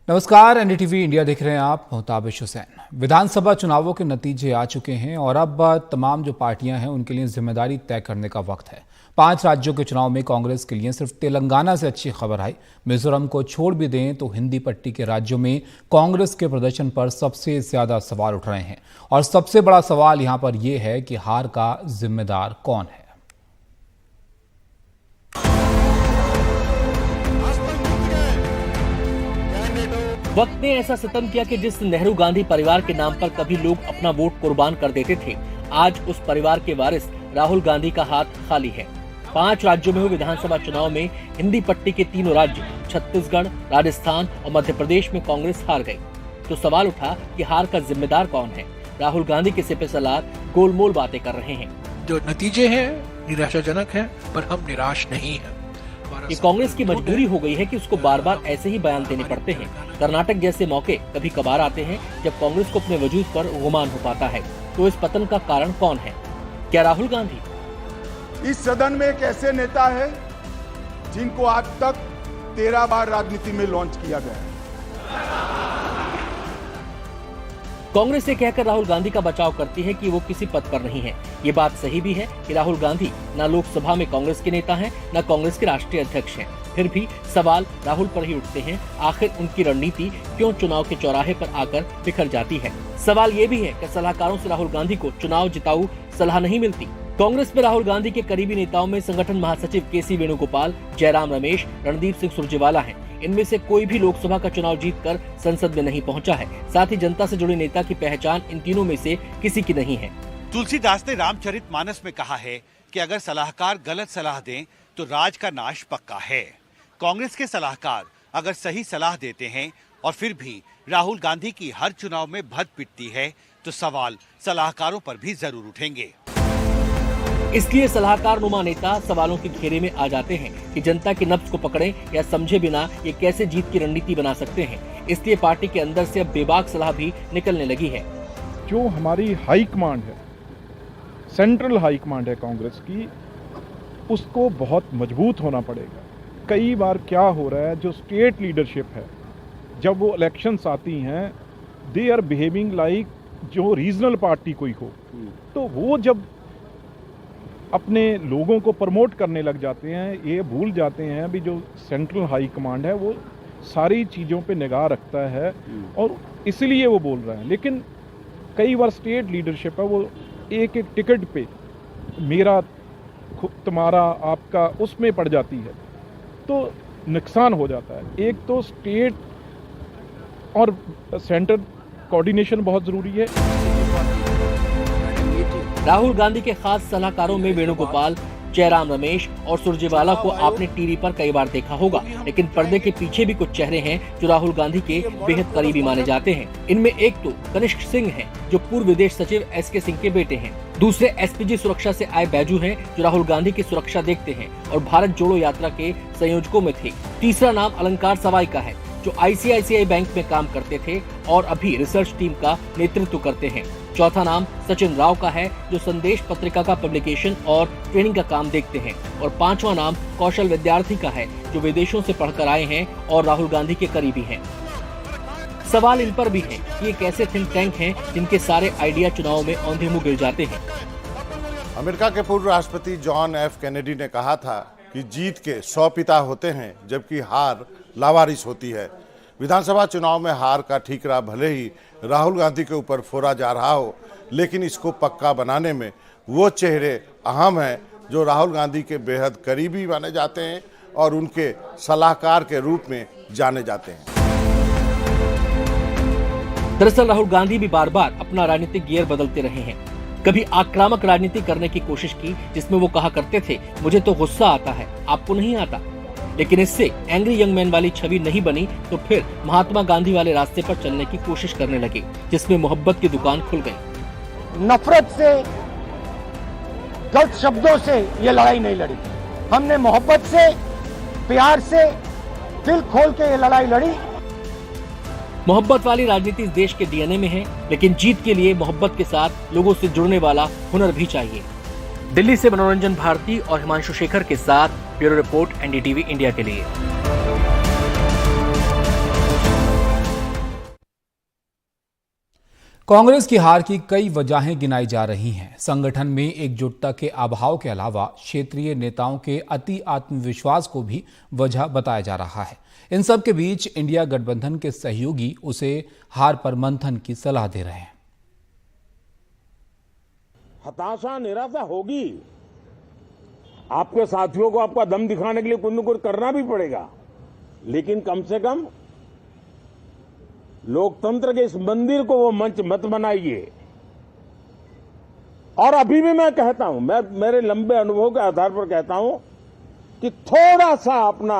नमस्कार, NDTV India देख रहे हैं आप। मुताबिश हुसैन। विधानसभा चुनावों के नतीजे आ चुके हैं और अब तमाम जो पार्टियां हैं उनके लिए जिम्मेदारी तय करने का वक्त है। 5 राज्यों के चुनाव में कांग्रेस के लिए सिर्फ तेलंगाना से अच्छी खबर आई। मिजोरम को छोड़ भी दें तो हिंदी पट्टी के राज्यों में कांग्रेस के प्रदर्शन पर सबसे ज्यादा सवाल उठ रहे हैं और सबसे बड़ा सवाल यहां पर यह है कि हार का जिम्मेदार कौन है। वक्त ने ऐसा सितम किया कि जिस नेहरू गांधी परिवार के नाम पर कभी लोग अपना वोट कुर्बान कर देते थे, आज उस परिवार के वारिस राहुल गांधी का हाथ खाली है। 5 राज्यों में हुए विधानसभा चुनाव में हिंदी पट्टी के तीनों राज्य छत्तीसगढ़, राजस्थान और मध्य प्रदेश में कांग्रेस हार गई। तो सवाल उठा कि हार का जिम्मेदार कौन है। राहुल गांधी के सिपह सलार गोलमोल बातें कर रहे हैं। जो नतीजे हैं निराशाजनक हैं, पर हम निराश नहीं हैं। ये कांग्रेस की मजबूरी हो गई है कि उसको बार बार ऐसे ही बयान देने पड़ते हैं। कर्नाटक जैसे मौके कभी कभार आते हैं जब कांग्रेस को अपने वजूद पर गुमान हो पाता है। तो इस पतन का कारण कौन है? क्या राहुल गांधी? इस सदन में एक ऐसे नेता है जिनको आज तक 13 बार राजनीति में लॉन्च किया गया है। कांग्रेस ये कहकर राहुल गांधी का बचाव करती है कि वो किसी पद पर नहीं है। ये बात सही भी है कि राहुल गांधी न लोकसभा में कांग्रेस के नेता हैं, न कांग्रेस के राष्ट्रीय अध्यक्ष हैं। फिर भी सवाल राहुल पर ही उठते हैं, आखिर उनकी रणनीति क्यों चुनाव के चौराहे पर आकर बिखर जाती है। सवाल ये भी है कि सलाहकारों से राहुल गांधी को चुनाव जिताऊ सलाह नहीं मिलती। कांग्रेस में राहुल गांधी के करीबी नेताओं में संगठन महासचिव केसी वेणुगोपाल, जयराम रमेश, रणदीप सिंह सुरजेवाला हैं। इनमें से कोई भी लोकसभा का चुनाव जीतकर संसद में नहीं पहुंचा है। साथ ही जनता से जुड़े नेता की पहचान इन तीनों में से किसी की नहीं है। तुलसीदास ने रामचरितमानस में कहा है कि अगर सलाहकार गलत सलाह दें तो राज का नाश पक्का है। कांग्रेस के सलाहकार अगर सही सलाह देते हैं और फिर भी राहुल गांधी की हर चुनाव में भद पिटती है तो सवाल सलाहकारों पर भी जरूर उठेंगे। इसलिए सलाहकार नुमा नेता सवालों के घेरे में आ जाते हैं कि जनता की नब्ज को पकड़े या समझे बिना ये कैसे जीत की रणनीति बना सकते हैं। इसलिए पार्टी के अंदर से अब बेबाक सलाह भी निकलने लगी है। जो हमारी हाई कमांड है, सेंट्रल हाई कमांड है कांग्रेस की, उसको बहुत मजबूत होना पड़ेगा। कई बार क्या हो रहा है, जो स्टेट लीडरशिप है, जब वो इलेक्शंस आती हैं, दे आर बिहेविंग लाइक जो रीजनल पार्टी कोई हो। तो वो जब अपने लोगों को प्रमोट करने लग जाते हैं, ये भूल जाते हैं भी जो सेंट्रल हाई कमांड है वो सारी चीज़ों पे निगाह रखता है और इसलिए वो बोल रहा है। लेकिन कई बार स्टेट लीडरशिप है वो एक एक टिकट पे मेरा तुम्हारा आपका उसमें पड़ जाती है, तो नुकसान हो जाता है। एक तो स्टेट और सेंटर कोऑर्डिनेशन बहुत ज़रूरी है। राहुल गांधी के खास सलाहकारों में वेणुगोपाल, जयराम रमेश और सुरजेवाला को आपने टीवी पर कई बार देखा होगा, लेकिन पर्दे के पीछे भी कुछ चेहरे हैं जो राहुल गांधी के बेहद करीबी माने जाते हैं। इनमें एक तो कनिष्क सिंह हैं, जो पूर्व विदेश सचिव एसके सिंह के बेटे हैं। दूसरे एसपीजी सुरक्षा से आए बैजू हैं, जो राहुल गांधी की सुरक्षा देखते हैं और भारत जोड़ो यात्रा के संयोजकों में थे। तीसरा नाम अलंकार सवाई का है, जो आईसीआईसीआई बैंक में काम करते थे और अभी रिसर्च टीम का नेतृत्व करते हैं। चौथा नाम सचिन राव का है, जो संदेश पत्रिका का पब्लिकेशन और ट्रेनिंग का काम देखते हैं। और पांचवा नाम कौशल विद्यार्थी का है, जो विदेशों से पढ़कर आए हैं और राहुल गांधी के करीबी हैं। सवाल इन पर भी है कि ये कैसे थिंक टैंक हैं जिनके सारे आइडिया चुनाव में औंधे मुंह गिर जाते हैं। अमेरिका के पूर्व राष्ट्रपति जॉन एफ कैनेडी ने कहा था कि जीत के 100 पिता होते हैं, जबकि हार लावारिस होती है। विधानसभा चुनाव में हार का ठीकरा भले ही राहुल गांधी के ऊपर फोड़ा जा रहा हो, लेकिन इसको पक्का बनाने में वो चेहरे अहम हैं जो राहुल गांधी के बेहद करीबी माने जाते हैं और उनके सलाहकार के रूप में जाने जाते हैं। दरअसल राहुल गांधी भी बार बार अपना राजनीतिक गियर बदलते रहे हैं। कभी आक्रामक राजनीति करने की कोशिश की, जिसमें वो कहा करते थे, मुझे तो गुस्सा आता है, आपको नहीं आता। लेकिन इससे एंग्री यंग मैन वाली छवि नहीं बनी, तो फिर महात्मा गांधी वाले रास्ते पर चलने की कोशिश करने लगे, जिसमें मोहब्बत की दुकान खुल गई। नफरत से, गलत शब्दों से ये लड़ाई नहीं लड़ी। हमने मोहब्बत से, प्यार से, दिल खोल के ये लड़ाई लड़ी। मोहब्बत वाली राजनीति इस देश के डीएनए में है, लेकिन जीत के लिए मोहब्बत के साथ लोगों से जुड़ने वाला हुनर भी चाहिए। दिल्ली से मनोरंजन भारती और हिमांशु शेखर के साथ ब्यूरो रिपोर्ट एनडीटीवी इंडिया के लिए। कांग्रेस की हार की कई वजहें गिनाई जा रही हैं। संगठन में एकजुटता के अभाव के अलावा क्षेत्रीय नेताओं के अति आत्मविश्वास को भी वजह बताया जा रहा है। इन सब के बीच इंडिया गठबंधन के सहयोगी उसे हार पर मंथन की सलाह दे रहे हैं। हताशा निराशा होगी, आपके साथियों को आपका दम दिखाने के लिए कुछ न कुछ करना भी पड़ेगा, लेकिन कम से कम लोकतंत्र के इस मंदिर को वो मंच मत बनाइए। और अभी भी मैं कहता हूं, मैं मेरे लंबे अनुभव के आधार पर कहता हूं कि थोड़ा सा अपना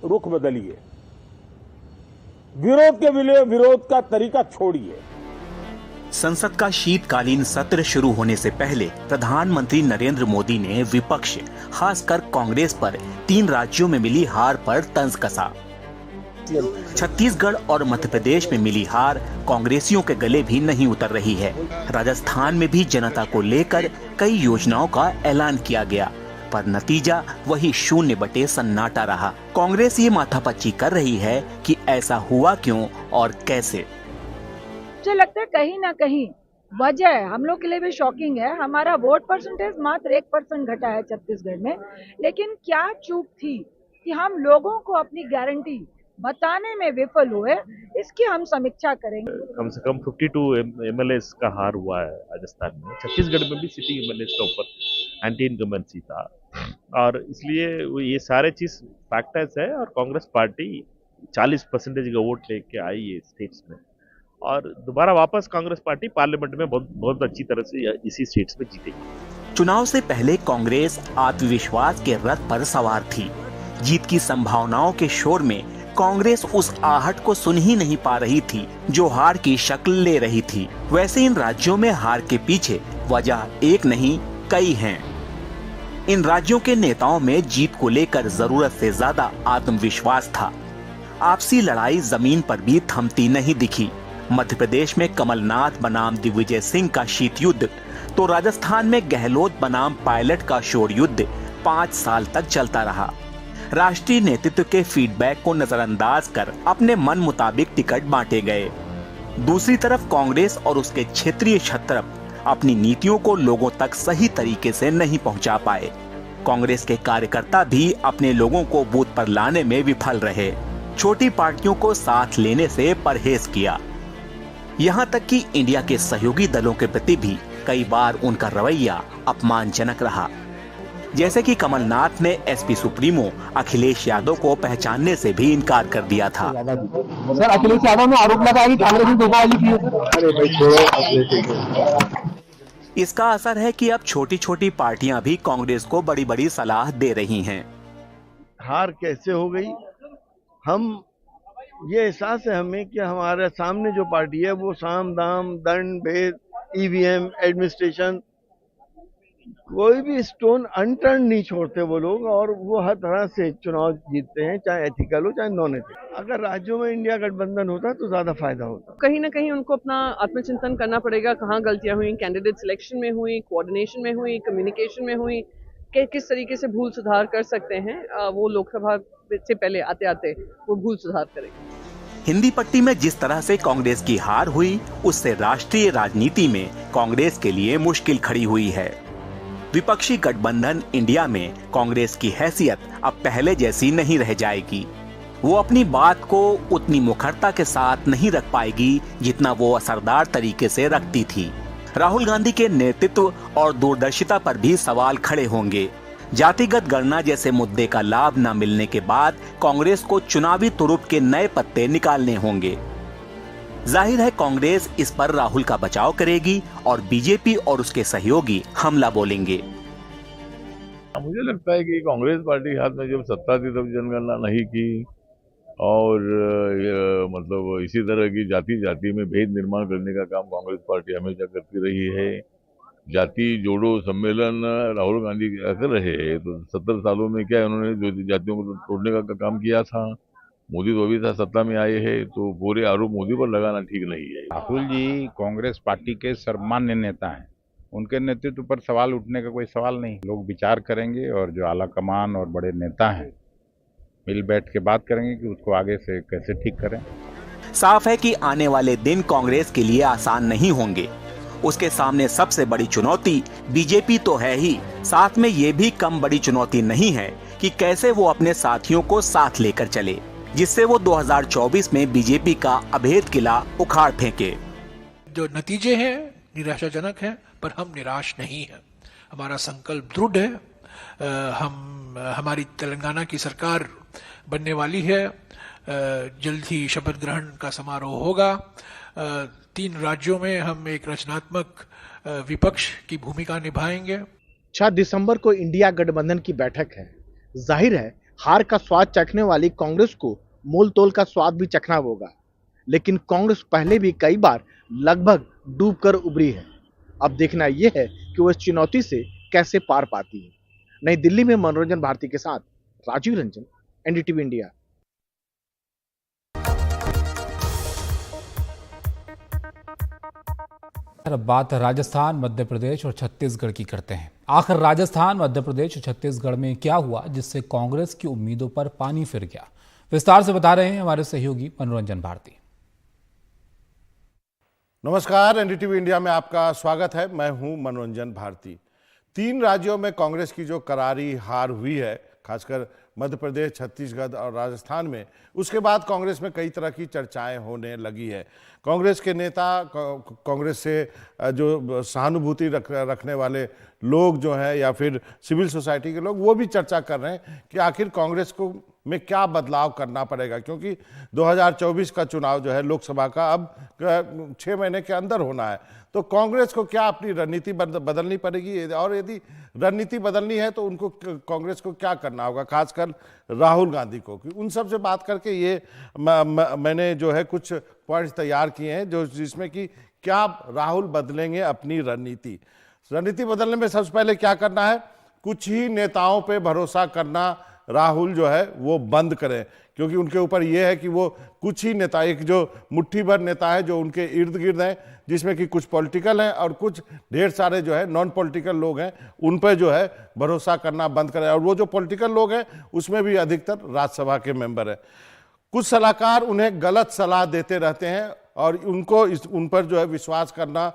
रुख बदलिए, विरोध के लिए विरोध का तरीका छोड़िए। संसद का शीतकालीन सत्र शुरू होने से पहले प्रधानमंत्री नरेंद्र मोदी ने विपक्ष, खासकर कांग्रेस पर 3 राज्यों में मिली हार पर तंज कसा। छत्तीसगढ़ और मध्य प्रदेश में मिली हार कांग्रेसियों के गले भी नहीं उतर रही है। राजस्थान में भी जनता को लेकर कई योजनाओं का ऐलान किया गया, पर नतीजा वही 0 बटे सन्नाटा रहा। कांग्रेस ये माथापच्ची कर रही है कि ऐसा हुआ क्यों और कैसे। मुझे लगता है कहीं ना कहीं वजह है, हम लोग के लिए भी शॉकिंग है। हमारा वोट परसेंटेज मात्र 1% घटा है छत्तीसगढ़ में, लेकिन क्या चूक थी कि हम लोगों को अपनी गारंटी बताने में विफल हुए, इसकी हम समीक्षा करेंगे। कम से कम 52 एमएलएस का हार हुआ है राजस्थान में। छत्तीसगढ़ में भी सिटिंग एमएलएस का ऊपर एंटी इनकम्बेंसी था, और इसलिए ये सारे चीज फैक्टर्स है। और कांग्रेस पार्टी 40% का वोट लेके आई है स्टेट्स में, और दोबारा वापस कांग्रेस पार्टी पार्लियामेंट में बहुत अच्छी तरह से इसी स्टेट्स में जीतेगी। चुनाव से पहले कांग्रेस आत्मविश्वास के रथ पर सवार थी। जीत की संभावनाओं के शोर में कांग्रेस उस आहट को सुन ही नहीं पा रही थी जो हार की शक्ल ले रही थी। वैसे इन राज्यों में हार के पीछे वजह एक नहीं कई हैं। इन राज्यों के नेताओं में जीत को लेकर जरूरत से ज्यादा आत्मविश्वास था। आपसी लड़ाई जमीन पर भी थमती नहीं दिखी। मध्य प्रदेश में कमलनाथ बनाम दिग्विजय सिंह का शीत युद्ध, तो राजस्थान में गहलोत बनाम पायलट का शोर युद्ध 5 साल तक चलता रहा। राष्ट्रीय नेतृत्व के फीडबैक को नजरअंदाज कर अपने मन मुताबिक टिकट बांटे गए। दूसरी तरफ कांग्रेस और उसके क्षेत्रीय क्षत्रप अपनी नीतियों को लोगों तक सही तरीके से नहीं पहुंचा पाए। कांग्रेस के कार्यकर्ता भी अपने लोगों को बूथ पर लाने में विफल रहे। छोटी पार्टियों को साथ लेने से परहेज किया। यहाँ तक कि इंडिया के सहयोगी दलों के प्रति भी कई बार उनका रवैया अपमानजनक रहा। जैसे कि कमलनाथ ने एसपी सुप्रीमो अखिलेश यादव को पहचानने से भी इनकार कर दिया था। सर, अखिलेश यादव ने आरोप लगाया कि कांग्रेस ने धोखाधड़ी की। इसका असर है कि अब छोटी छोटी पार्टियां भी कांग्रेस को बड़ी बड़ी सलाह दे रही हैं। हार कैसे हो गई, हम ये एहसास है हमें कि हमारे सामने जो पार्टी है वो साम दाम दंड भेद ईवीएम एडमिनिस्ट्रेशन कोई भी स्टोन अनटर्न नहीं छोड़ते वो लोग, और वो हर तरह से चुनाव जीतते हैं, चाहे एथिकल हो चाहे नॉन एथिकल। अगर राज्यों में इंडिया गठबंधन होता तो ज्यादा फायदा होता। कहीं ना कहीं उनको अपना आत्मचिंतन करना पड़ेगा, कहाँ गलतियां हुई, कैंडिडेट सिलेक्शन में हुई, कोऑर्डिनेशन में हुई, कम्युनिकेशन में हुई, किस तरीके से भूल सुधार कर सकते हैं। वो लोकसभा से पहले आते आते वो भूल सुधार करेंगे। हिंदी पट्टी में जिस तरह से कांग्रेस की हार हुई, उससे राष्ट्रीय राजनीति में कांग्रेस के लिए मुश्किल खड़ी हुई है। विपक्षी गठबंधन इंडिया में कांग्रेस की हैसियत अब पहले जैसी नहीं रह जाएगी। वो अपनी बात को उतनी मुखरता के साथ नहीं रख पाएगी जितना वो असरदार तरीके से रखती थी। राहुल गांधी के नेतृत्व और दूरदर्शिता पर भी सवाल खड़े होंगे। जातिगत गणना जैसे मुद्दे का लाभ न मिलने के बाद कांग्रेस को चुनावी तुरुप के नए पत्ते निकालने होंगे। जाहिर है कांग्रेस इस पर राहुल का बचाव करेगी और बीजेपी और उसके सहयोगी हमला बोलेंगे। मुझे लगता है कि कांग्रेस पार्टी के हाथ में जब सत्ता थी तब जनगणना नहीं की, और मतलब इसी तरह की जाति जाति में भेद निर्माण करने का काम कांग्रेस पार्टी हमेशा करती रही है। जाति जोड़ो सम्मेलन राहुल गांधी कर रहे हैं, तो 70 सालों में क्या उन्होंने जो जातियों को तोड़ने का काम किया था। मोदी तो अभी था सत्ता में आए हैं, तो पूरे आरोप मोदी पर लगाना ठीक नहीं है। राहुल जी कांग्रेस पार्टी के सर्वमान्य नेता हैं, उनके नेतृत्व पर सवाल उठने का कोई सवाल नहीं। लोग विचार करेंगे और जो आला कमान और बड़े नेता हैं मिल बैठ के बात करेंगे कि उसको आगे से कैसे ठीक करें। साफ है कि आने वाले दिन कांग्रेस के लिए आसान नहीं होंगे। उसके सामने सबसे बड़ी चुनौती बीजेपी तो है ही, साथ में ये भी कम बड़ी चुनौती नहीं है कि कैसे वो अपने साथियों को साथ लेकर चले, जिससे वो 2024 में बीजेपी का अभेद किला उखाड़ फेंके। जो नतीजे हैं निराशाजनक हैं, पर हम निराश नहीं हैं। हमारा संकल्प दृढ़ है। हमारी तेलंगाना की सरकार बनने वाली है। जल्द ही शपथ ग्रहण का समारोह होगा। 3 राज्यों में हम एक रचनात्मक विपक्ष की भूमिका निभाएंगे। 6 दिसंबर को इंडिया गठबंधन की बैठक है। जाहिर है हार का स्वाद चखने वाली कांग्रेस को मोल तोल का स्वाद भी चखना होगा, लेकिन कांग्रेस पहले भी कई बार लगभग डूबकर उभरी है। अब देखना यह है कि वो इस चुनौती से कैसे पार पाती है। नई दिल्ली में मनोरंजन भारती के साथ राजीव रंजन, एनडीटीवी इंडिया। अब बात राजस्थान, मध्य प्रदेश और छत्तीसगढ़ की करते हैं। आखिर राजस्थान, मध्य प्रदेश और छत्तीसगढ़ में क्या हुआ जिससे कांग्रेस की उम्मीदों पर पानी फिर गया? विस्तार से बता रहे हैं हमारे सहयोगी मनोरंजन भारती। नमस्कार, एनडीटीवी इंडिया में आपका स्वागत है। मैं हूं मनोरंजन भारती। 3 राज्यों में कांग्रेस की जो करारी हार हुई है, खासकर मध्य प्रदेश, छत्तीसगढ़ और राजस्थान में, उसके बाद कांग्रेस में कई तरह की चर्चाएं होने लगी है। कांग्रेस के नेता, कांग्रेस से जो सहानुभूति रखने वाले लोग जो हैं या फिर सिविल सोसाइटी के लोग, वो भी चर्चा कर रहे हैं कि आखिर कांग्रेस को में क्या बदलाव करना पड़ेगा, क्योंकि 2024 का चुनाव जो है लोकसभा का अब 6 महीने के अंदर होना है। तो कांग्रेस को क्या अपनी रणनीति बदलनी पड़ेगी, और यदि रणनीति बदलनी है तो उनको कांग्रेस को क्या करना होगा, खासकर राहुल गांधी को। उन सब से बात करके ये मैंने जो है कुछ पॉइंट्स तैयार किए हैं जो जिसमें कि क्या राहुल बदलेंगे अपनी रणनीति। बदलने में सबसे पहले क्या करना है, कुछ ही नेताओं पे भरोसा करना राहुल जो है वो बंद करें, क्योंकि उनके ऊपर ये है कि वो कुछ ही नेता, एक जो मुट्ठी भर नेता है जो उनके इर्द गिर्द हैं, जिसमें कि कुछ पॉलिटिकल हैं और कुछ ढेर सारे जो है नॉन पॉलिटिकल लोग हैं, उन पर जो है भरोसा करना बंद करें। और वो जो पॉलिटिकल लोग हैं उसमें भी अधिकतर राज्यसभा के मेंबर हैं। कुछ सलाहकार उन्हें गलत सलाह देते रहते हैं और उनको उन पर जो है विश्वास करना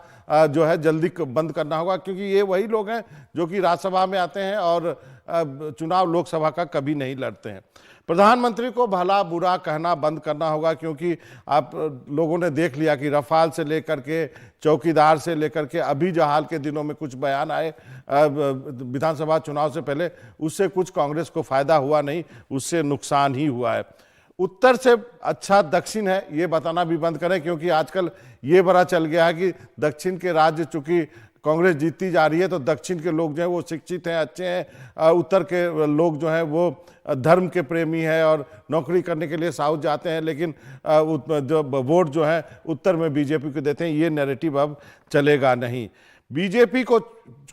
जो है जल्दी बंद करना होगा, क्योंकि ये वही लोग हैं जो कि राज्यसभा में आते हैं और चुनाव लोकसभा का कभी नहीं लड़ते हैं। प्रधानमंत्री को भला बुरा कहना बंद करना होगा, क्योंकि आप लोगों ने देख लिया कि रफाल से लेकर के चौकीदार से लेकर के अभी जो हाल के दिनों में कुछ बयान आए विधानसभा चुनाव से पहले, उससे कुछ कांग्रेस को फायदा हुआ नहीं, उससे नुकसान ही हुआ है। उत्तर से अच्छा दक्षिण है ये बताना भी बंद करें, क्योंकि आजकल ये बड़ा चल गया है कि दक्षिण के राज्य चूंकि कांग्रेस जीतती जा रही है तो दक्षिण के लोग जो है वो शिक्षित हैं, अच्छे हैं, उत्तर के लोग जो हैं वो धर्म के प्रेमी हैं और नौकरी करने के लिए साउथ जाते हैं, लेकिन जो वोट जो है उत्तर में बीजेपी को देते हैं। ये नैरेटिव अब चलेगा नहीं। बीजेपी को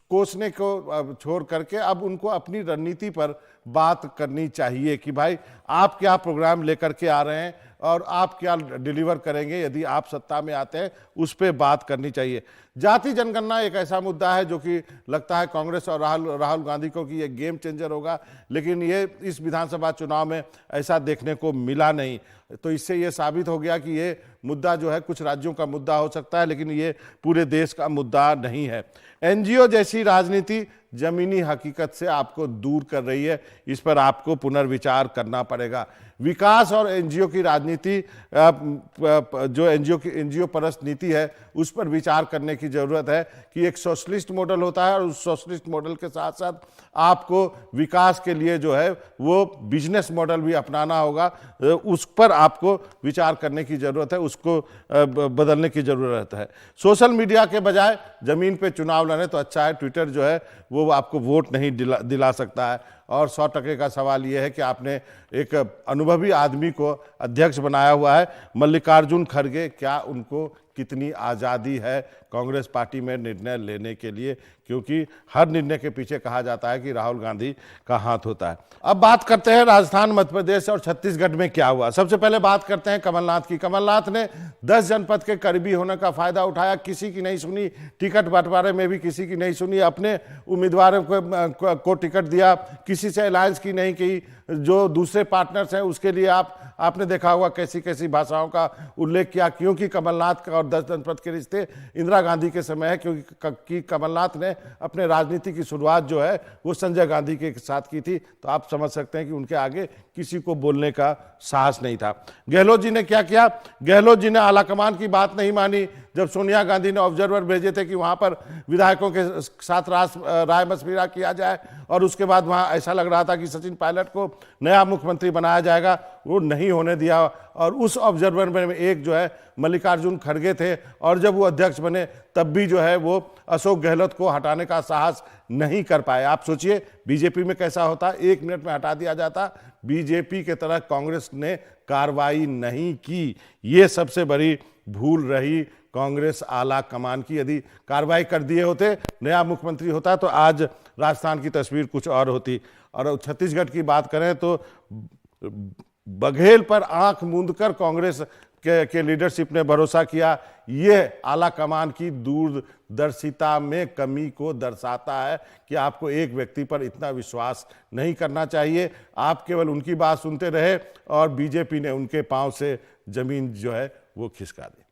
कोसने को छोड़ करके अब उनको अपनी रणनीति पर बात करनी चाहिए कि भाई आप क्या प्रोग्राम लेकर के आ रहे हैं और आप क्या डिलीवर करेंगे यदि आप सत्ता में आते हैं, उस पर बात करनी चाहिए। जाति जनगणना एक ऐसा मुद्दा है जो कि लगता है कांग्रेस और राहुल गांधी को कि ये गेम चेंजर होगा, लेकिन ये इस विधानसभा चुनाव में ऐसा देखने को मिला नहीं। तो इससे ये साबित हो गया कि ये मुद्दा जो है कुछ राज्यों का मुद्दा हो सकता है, लेकिन ये पूरे देश का मुद्दा नहीं है। एनजीओ जैसी राजनीति जमीनी हकीकत से आपको दूर कर रही है, इस पर आपको पुनर्विचार करना पड़ेगा। विकास और एनजीओ की राजनीति, जो एनजीओ परस्त नीति है, उस पर विचार करने की जरूरत है कि एक सोशलिस्ट मॉडल होता है और उस सोशलिस्ट मॉडल के साथ साथ आपको विकास के लिए जो है वो बिजनेस मॉडल भी अपनाना होगा। उस पर आपको विचार करने की जरूरत है, उसको बदलने की जरूरत है। सोशल मीडिया के बजाय जमीन पे चुनाव लड़े तो अच्छा है। ट्विटर जो है वो आपको वोट नहीं दिला सकता है। और 100% का सवाल यह है कि आपने एक अनुभवी आदमी को अध्यक्ष बनाया हुआ है, मल्लिकार्जुन खड़गे, क्या उनको कितनी आज़ादी है कांग्रेस पार्टी में निर्णय लेने के लिए, क्योंकि हर निर्णय के पीछे कहा जाता है कि राहुल गांधी का हाथ होता है। अब बात करते हैं राजस्थान, मध्य प्रदेश और छत्तीसगढ़ में क्या हुआ। सबसे पहले बात करते हैं कमलनाथ की। कमलनाथ ने 10 जनपद के करीबी होने का फायदा उठाया, किसी की नहीं सुनी, टिकट बंटवारे में भी किसी की नहीं सुनी, अपने उम्मीदवारों को टिकट दिया, किसी से अलायंस की नहीं की, जो दूसरे पार्टनर्स हैं उसके लिए आपने देखा होगा कैसी कैसी भाषाओं का उल्लेख किया, क्योंकि कमलनाथ का और 10 जनपद के रिश्ते इंदिरा गांधी के समय है, क्योंकि कमलनाथ ने अपने राजनीति की शुरुआत जो है वो संजय गांधी के साथ की थी। तो आप समझ सकते हैं कि उनके आगे किसी को बोलने का साहस नहीं था। गहलोत जी ने क्या किया? गहलोत जी ने आलाकमान की बात नहीं मानी। जब सोनिया गांधी ने ऑब्जर्वर भेजे थे कि वहां पर विधायकों के साथ राय मशविरा किया जाए, और उसके बाद वहां ऐसा लग रहा था कि सचिन पायलट को नया मुख्यमंत्री बनाया जाएगा, वो नहीं होने दिया। और उस ऑब्जर्वर में एक जो है मल्लिकार्जुन खड़गे थे, और जब वो अध्यक्ष बने तब भी जो है वो अशोक गहलोत को हटाने का साहस नहीं कर पाए। आप सोचिए बीजेपी में कैसा होता, 1 मिनट में हटा दिया जाता। बीजेपी के तरह कांग्रेस ने कार्रवाई नहीं की, ये सबसे बड़ी भूल रही कांग्रेस आला कमान की। यदि कार्रवाई कर दिए होते, नया मुख्यमंत्री होता, तो आज राजस्थान की तस्वीर कुछ और होती। और छत्तीसगढ़ की बात करें तो बघेल पर आंख मूंदकर कांग्रेस के लीडरशिप ने भरोसा किया। ये आला कमान की दूरदर्शिता में कमी को दर्शाता है कि आपको एक व्यक्ति पर इतना विश्वास नहीं करना चाहिए। आप केवल उनकी बात सुनते रहे और बीजेपी ने उनके पांव से जमीन जो है वो खिसका दी।